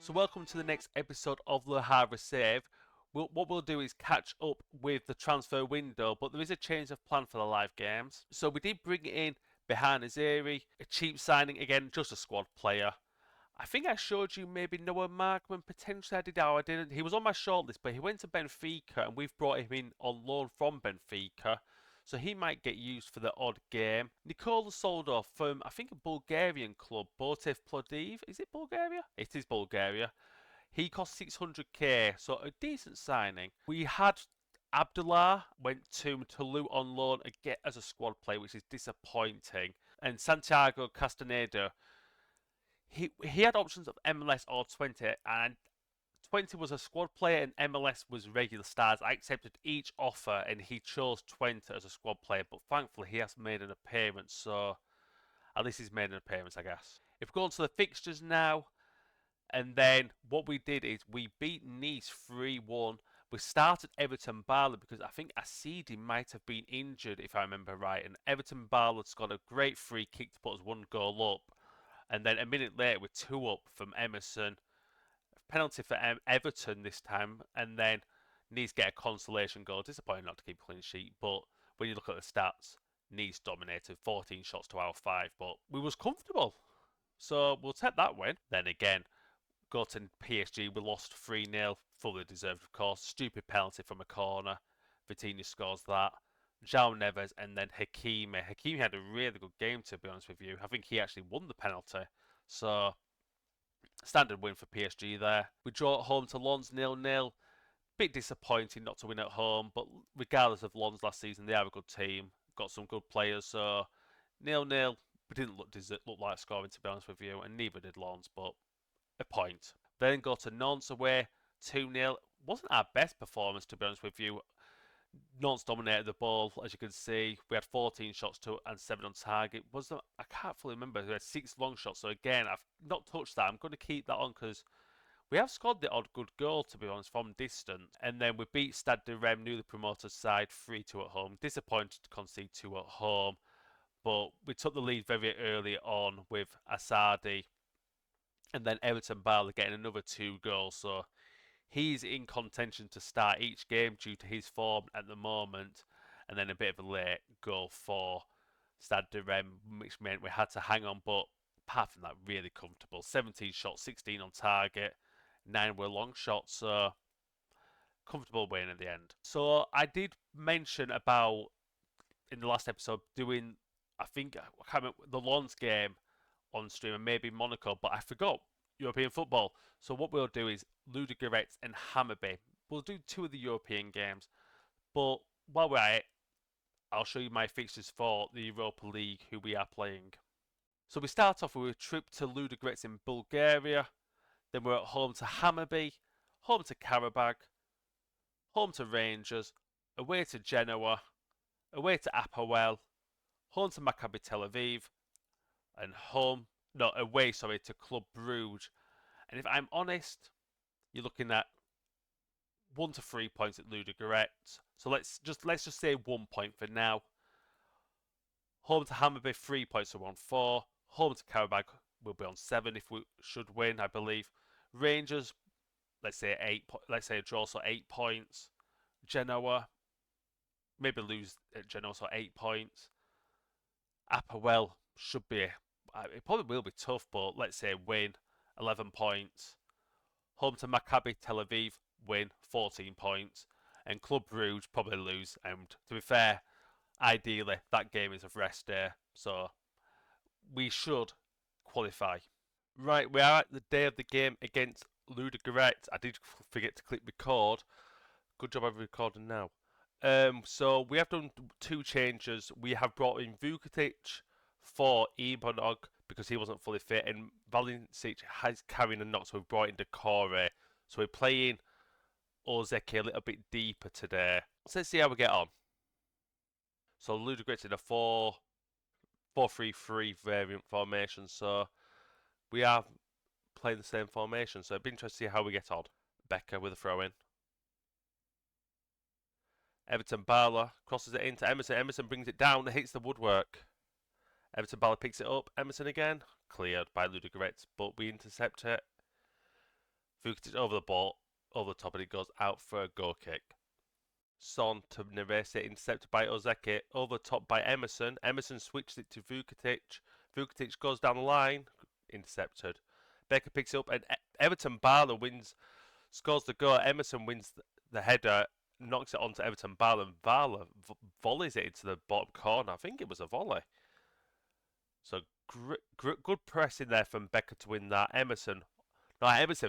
So welcome to the next episode of the Havre Save. What we'll do is catch up with the transfer window, but there is a change of plan for the live games. So we did bring in Behan Azeri, a cheap signing again, just a squad player. I think I showed you maybe Noah Markman, potentially I did, I didn't. He was on my shortlist, but he went to Benfica and we've brought him in on loan from Benfica. So he might get used for the odd game. Nikola Soldov from, I think, a Bulgarian club, Botev Plodiv. Is it Bulgaria? It is Bulgaria. He cost 600k, so a decent signing. We had Abdullah went to Toulouse on loan again as a squad player, which is disappointing. And Santiago Castaneda, he had options of MLS or 20, and 20 was a squad player and MLS was regular stars. I accepted each offer and he chose 20 as a squad player, but thankfully he has made an appearance, so at least he's made an appearance, I guess. If we go on to the fixtures now, and then what we did is we beat Nice 3-1. We started Everton Barlow because I think Asidi might have been injured, if I remember right, and Everton Barlow's got a great free kick to put us one goal up. And then a minute later, we're two up from Emerson. Penalty for Everton this time, and then Nice get a consolation goal. Disappointing not to keep a clean sheet, but when you look at the stats, Nice dominated 14 shots to our 5, but we was comfortable. So we'll take that win. Then again, go to PSG, we lost 3-0, fully deserved of course. Stupid penalty from a corner. Vitinha scores that. João Neves and then Hakimi. Hakimi had a really good game, to be honest with you. I think he actually won the penalty. So standard win for PSG there. We draw at home to Lens 0-0. Bit disappointing not to win at home, but regardless of Lens last season, they are a good team. Got some good players, so 0-0. We didn't look like scoring, to be honest with you, and neither did Lens, but a point. Then go to Nantes away, 2-0. Wasn't our best performance, to be honest with you. Nantes dominated the ball, as you can see. We had 14 shots and 7 on target. I can't fully remember. We had 6 long shots. So again, I've not touched that. I'm going to keep that on because we have scored the odd good goal, to be honest, from distance. And then we beat Stade de Rennes, newly promoted side, 3-2 at home. Disappointed to concede 2 at home. But we took the lead very early on with Asadi. And then Everton Barley getting another 2 goals. So he's in contention to start each game due to his form at the moment, and then a bit of a late goal for Stade de Rennes, which meant we had to hang on, but apart from that, really comfortable. 17 shots, 16 on target, 9 were long shots, so comfortable win at the end. So I did mention about, in the last episode, doing, I think, I can't remember, the Lens game on stream and maybe Monaco, but I forgot European football. So what we'll do is Ludogorets and Hammarby. We'll do 2 of the European games. But while we're at it, I'll show you my fixtures for the Europa League, who we are playing. So we start off with a trip to Ludogorets in Bulgaria. Then we're at home to Hammarby, home to Karabag, home to Rangers, away to Genoa, away to Apoel, home to Maccabi Tel Aviv, and away to Club Brugge. And if I'm honest, you're looking at 1 to 3 points at Ludogorets. So let's just say 1 point for now. Home to Hammarby, 3 points, so we're on 4. Home to Karabag, we'll be on 7 if we should win, I believe. Rangers, let's say a draw, so 8 points. Genoa, maybe lose at Genoa, so 8 points. Apoel should be, it probably will be tough, but let's say win, 11 points. Home to Maccabi Tel Aviv, win, 14 points. And Club Brugge probably lose. And to be fair, ideally, that game is a rest day. So we should qualify. Right, we are at the day of the game against Ludogorets. I did forget to click record. Good job, I'm recording now. So we have done 2 changes. We have brought in Vukotic for Ibanog because he wasn't fully fit, and Valencic has carrying a knock, so we've brought in Decore. So we're playing Ozeki a little bit deeper today. So let's see how we get on. So Ludogorets in a 4-3-3 variant formation, so we are playing the same formation, so it'd be interesting to see how we get on. Becker with a throw in. Everton Barla crosses it into Emerson. Emerson brings it down and hits the woodwork. Everton Barla picks it up. Emerson again. Cleared by Ludogorets, but we intercept it. Vukitic over the ball, over the top, and it goes out for a goal kick. Son to Nerese, intercepted by Ozeki, over the top by Emerson. Emerson switches it to Vukitic. Vukitic goes down the line, intercepted. Becker picks it up, and Everton Barlow scores the goal. Emerson wins the header, knocks it onto Everton Barlow, and Barlow volleys it into the bottom corner. I think it was a volley. So good press in there from Becker to win that. Emerson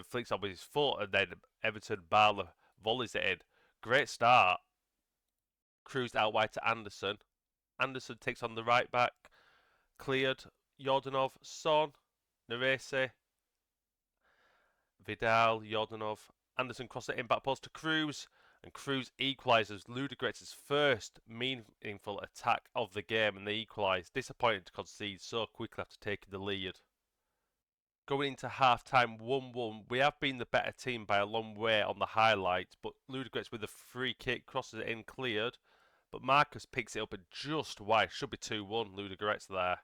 flicks on with his foot, and then Everton Barlow volleys it in. Great start. Cruised out wide to Anderson. Anderson takes on the right back. Cleared. Yordanov, Son, Nerese, Vidal, Yordanov. Anderson crosses it in back post to Cruz. And Cruz equalises Ludogorets' first meaningful attack of the game, and they equalise. Disappointed to concede so quickly after taking the lead. Going into half-time 1-1, we have been the better team by a long way on the highlights, but Ludogorets with a free kick crosses it in, cleared. But Marcus picks it up and just wide. Should be 2-1, Ludogorets there.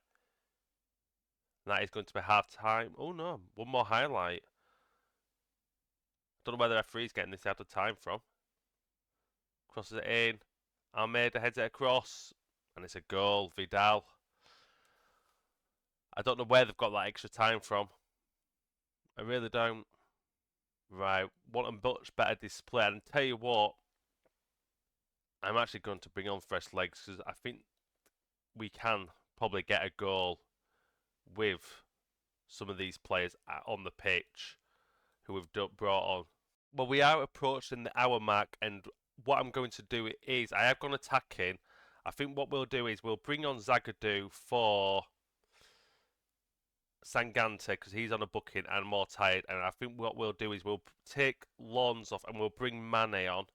And that is going to be half-time. Oh no, one more highlight. Don't know where the referee's getting this out of time from. Crosses it in. Almeida heads it across. And it's a goal. Vidal. I don't know where they've got that extra time from. I really don't. Right. Want a much better display. And tell you what, I'm actually going to bring on fresh legs because I think we can probably get a goal with some of these players on the pitch who we've brought on. Well, we are approaching the hour mark, and what I'm going to do is I have gone attacking. I think what we'll do is we'll bring on Zagadou for Sangante because he's on a booking and more tired. And I think what we'll do is we'll take Lawns off and we'll bring Mane on.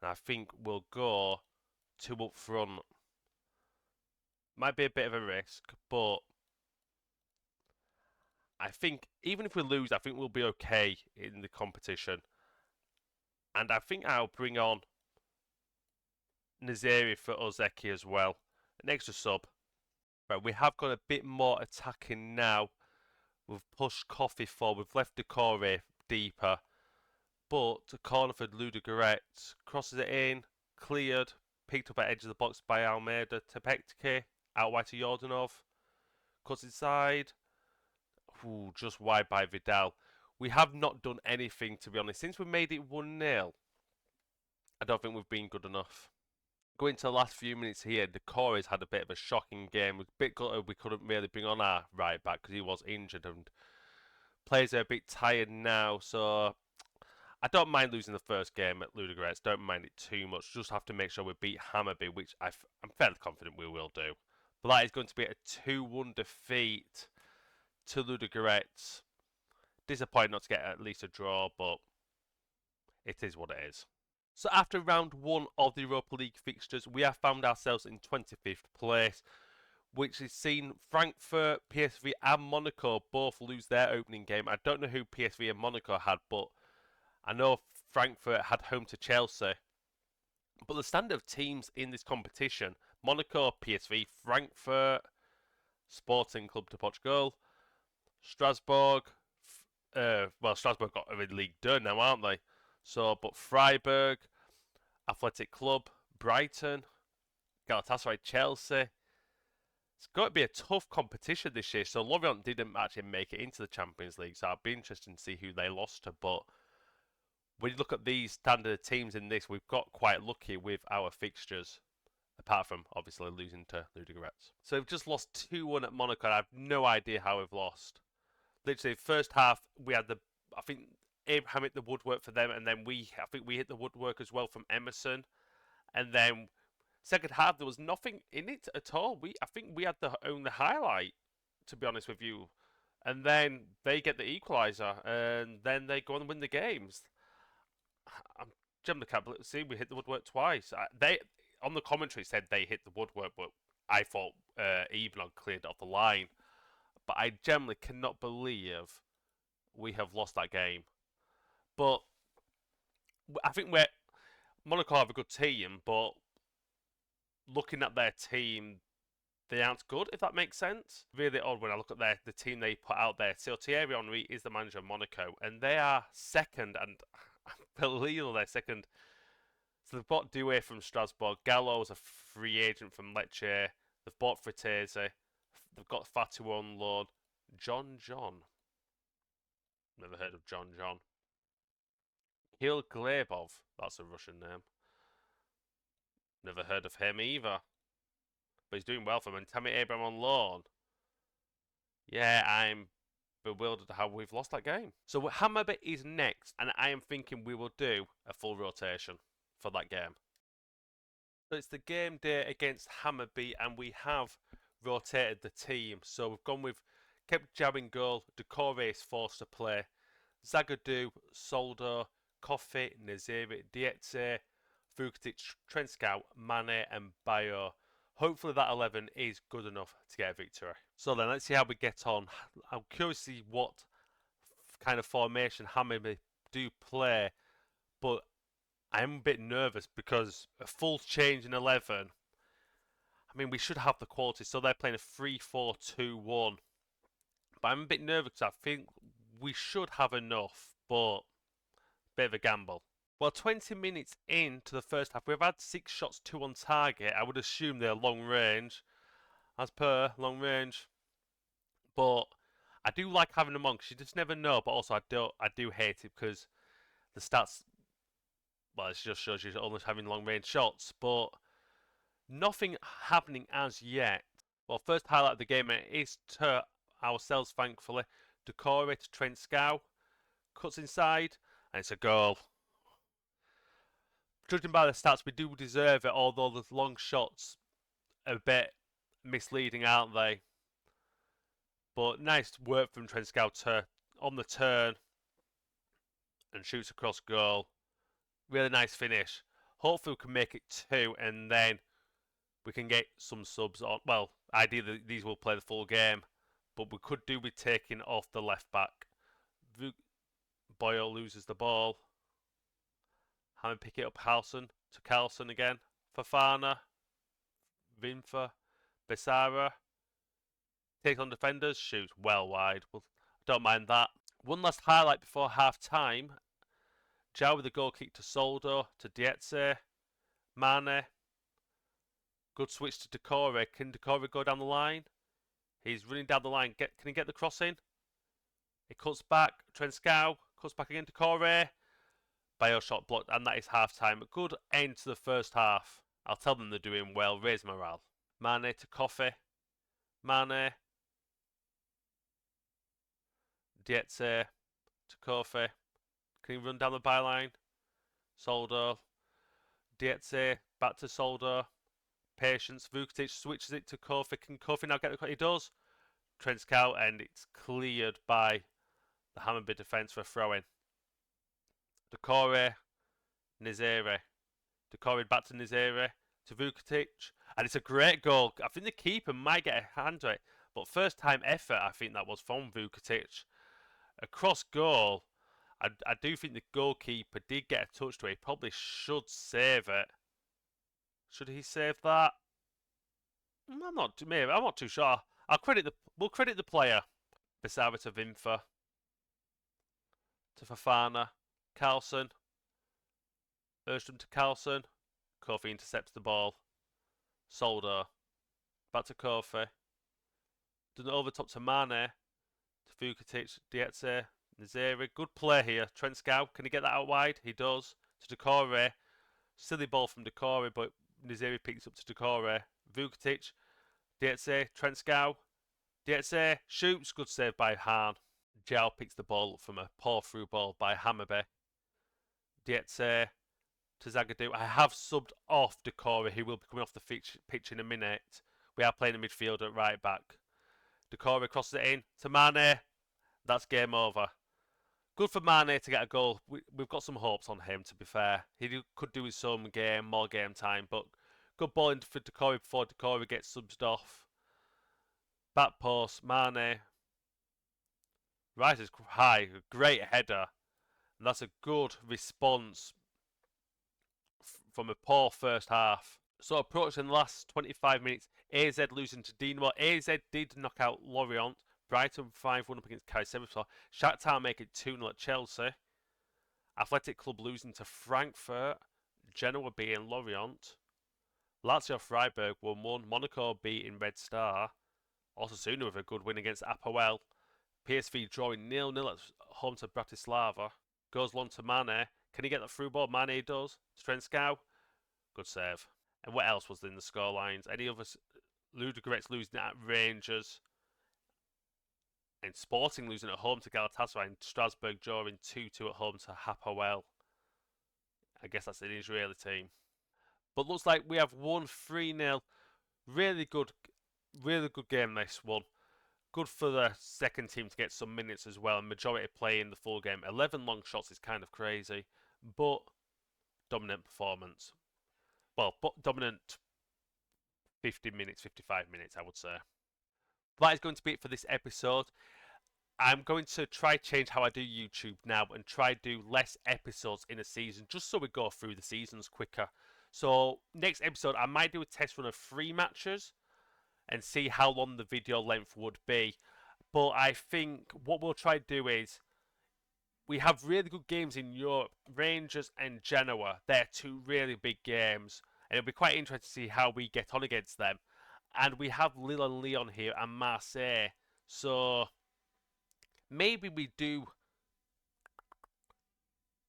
And I think we'll go 2 up front. Might be a bit of a risk, but I think even if we lose, I think we'll be okay in the competition. And I think I'll bring on Nazeri for Ozeki as well. An extra sub. Right, we have got a bit more attacking now. We've pushed Coffee forward. We've left Decore deeper. But a corner for Ludogorets. Crosses it in. Cleared. Picked up at edge of the box by Almeida. Tepekte. Out wide to Yordanov. Cuts inside. Ooh, just wide by Vidal. We have not done anything, to be honest. Since we made it 1-0, I don't think we've been good enough. Going to the last few minutes here, Decore has had a bit of a shocking game. It was a bit gutted we couldn't really bring on our right back because he was injured and players are a bit tired now. So I don't mind losing the first game at Ludogorets. Don't mind it too much. Just have to make sure we beat Hammarby, which I'm fairly confident we will do. But that is going to be a 2-1 defeat to Ludogorets. Disappointed not to get at least a draw, but it is what it is. So after round 1 of the Europa League fixtures, we have found ourselves in 25th place, which has seen Frankfurt, PSV and Monaco both lose their opening game. I don't know who PSV and Monaco had, but I know Frankfurt had home to Chelsea. But the standard of teams in this competition, Monaco, PSV, Frankfurt, Sporting Club de Portugal, Strasbourg, Strasbourg got a Ligue done now, aren't they? So, but Freiburg, Athletic Club, Brighton, Galatasaray, Chelsea. It's got to be a tough competition this year. So Lorient didn't actually make it into the Champions League, so I'd be interested to see who they lost to. But when you look at these standard teams in this, we've got quite lucky with our fixtures, apart from obviously losing to Ludogorets. So we've just lost 2-1 at Monaco. I have no idea how we've lost. Literally, first half we had I think Abraham hit the woodwork for them, and then I think we hit the woodwork as well from Emerson, and then second half there was nothing in it at all. I think we had the only highlight, to be honest with you, and then they get the equaliser, and then they go on and win the games. I'm generally can't see we hit the woodwork twice. They on the commentary said they hit the woodwork, but I thought Evenon cleared off the line. But I generally cannot believe we have lost that game. But I think Monaco have a good team, but looking at their team, they aren't good, if that makes sense. Really odd when I look at the team they put out there. So Thierry Henry is the manager of Monaco, and they are second, and unbelievable they're second. So they've bought Doué from Strasbourg. Gallo's a free agent from Lecce. They've bought Fratese. They've got Fatu on loan. John. Never heard of John. Kirill Glebov. That's a Russian name. Never heard of him either. But he's doing well for him. And Tammy Abraham on loan. Yeah, I'm bewildered how we've lost that game. So Hammarby is next, and I am thinking we will do a full rotation for that game. So it's the game day against Hammarby, and we have rotated the team. So we've gone with kept Jab goal. Decore is forced to play. Zagadou, Soldo, Coffee, Naziri, Dietze, Vukitic, Trenskow, Mane, and Bayo. Hopefully that 11 is good enough to get a victory. So then let's see how we get on. I'm curious to see what kind of formation Hammarby do play, but I'm a bit nervous because a full change in 11, I mean, we should have the quality. So they're playing a 3-4-2-1. But I'm a bit nervous because I think we should have enough, but bit of a gamble. Well, 20 minutes into the first half, we've had 6 shots, 2 on target. I would assume they're long range, as per long range. But I do like having them on because you just never know. But also, I do hate it because the stats, well, it just shows you almost having long range shots. But nothing happening as yet. Well, first highlight of the game is to ourselves, thankfully. Decore to Trenskow, cuts inside, and it's a goal. Judging by the stats, we do deserve it, although the long shots are a bit misleading, aren't they? But nice work from Trenskow on the turn and shoots across goal. Really nice finish. Hopefully we can make it 2 and then we can get some subs on. Well, ideally these will play the full game, but we could do with taking off the left back. Boyle loses the ball. Having pick it up Carlson to Carlson again. Fofana. Vinfa. Besara. Takes on defenders. Shoots well wide. Well, don't mind that. One last highlight before half time. Zhao with the goal kick to Soldo. To Dietze. Mane. Good switch to Decore. Can Decore go down the line? He's running down the line. Can he get the cross in? He cuts back. Trenskow. Cuts back again to Decore. Bayo shot blocked, and that is half time. A good end to the first half. I'll tell them they're doing well. Raise morale. Mane to Coffee. Mane. Dietze to Coffee. Can he run down the byline? Soldo. Dietze back to Soldo. Patience. Vukitic switches it to Coffee. Can Coffee now get the... He does. Trenskow, and it's cleared by the Hammarby defence for a throw-in. Decore, Naziri. Decore back to Naziri, to Vukitic. And it's a great goal. I think the keeper might get a hand to it. But first time effort, I think that was from Vukitic. Across goal, I do think the goalkeeper did get a touch to it. He probably should save it. Should he save that? I'm not too sure. We'll credit the player. Besara to Vinfa. To Fofana. Carlson. Erstrom to Carlson. Kofi intercepts the ball. Soldo. Back to Kofi. Done it over top to Mane. To Vukitic. Dietze. Naziri. Good play here. Trenskow. Can he get that out wide? He does. To Decore. Silly ball from Decore, but Naziri picks up to Decore. Vukitic. Dietze. Trenskow. Dietze. Shoots. Good save by Hahn. Zhao picks the ball up from a poor through ball by Hammarby. Dietze to Zagadou. I have subbed off Decore. He will be coming off the pitch in a minute. We are playing a midfielder at right back. Decore crosses it in to Mane. That's game over. Good for Mane to get a goal. We've got some hopes on him, to be fair. He could do with some more game time, but good ball in for Decore before Decore gets subbed off. Back post, Mane. Rises high, great header. And that's a good response from a poor first half. So approaching the last 25 minutes, AZ losing to Dinamo. AZ did knock out Lorient. Brighton 5-1 up against Kayseri. Shakhtar make it 2-0 at Chelsea. Athletic Club losing to Frankfurt. Genoa beating Lorient. Lazio Freiburg 1-1. Monaco beating Red Star. Osasuna with a good win against Apoel. PSV drawing 0-0 at home to Bratislava. Goes long to Mane. Can he get the through ball? Mane does. Trenskau. Good save. And what else was in the scorelines? Any others? Ludogorets losing at Rangers. And Sporting losing at home to Galatasaray. And Strasbourg drawing 2-2 at home to Hapoel. I guess that's an Israeli team. But looks like we have won 3-0. Really good game this one. Good for the second team to get some minutes as well. And majority playing the full game. 11 long shots is kind of crazy. But dominant performance. Well, dominant 50 minutes, 55 minutes, I would say. That is going to be it for this episode. I'm going to try change how I do YouTube now and try do less episodes in a season just so we go through the seasons quicker. So next episode, I might do a test run of 3 matches and see how long the video length would be. But I think what we'll try to do is we have really good games in Europe. Rangers and Genoa, they're 2 really big games. And it'll be quite interesting to see how we get on against them. And we have Lille and Lyon here and Marseille. So maybe we do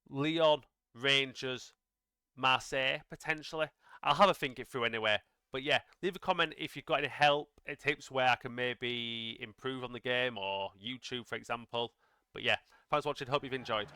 Lyon, Rangers, Marseille potentially. I'll have a think it through anyway. But yeah, leave a comment if you've got any help, tips where I can maybe improve on the game or YouTube, for example. But yeah, thanks for watching. Hope you've enjoyed.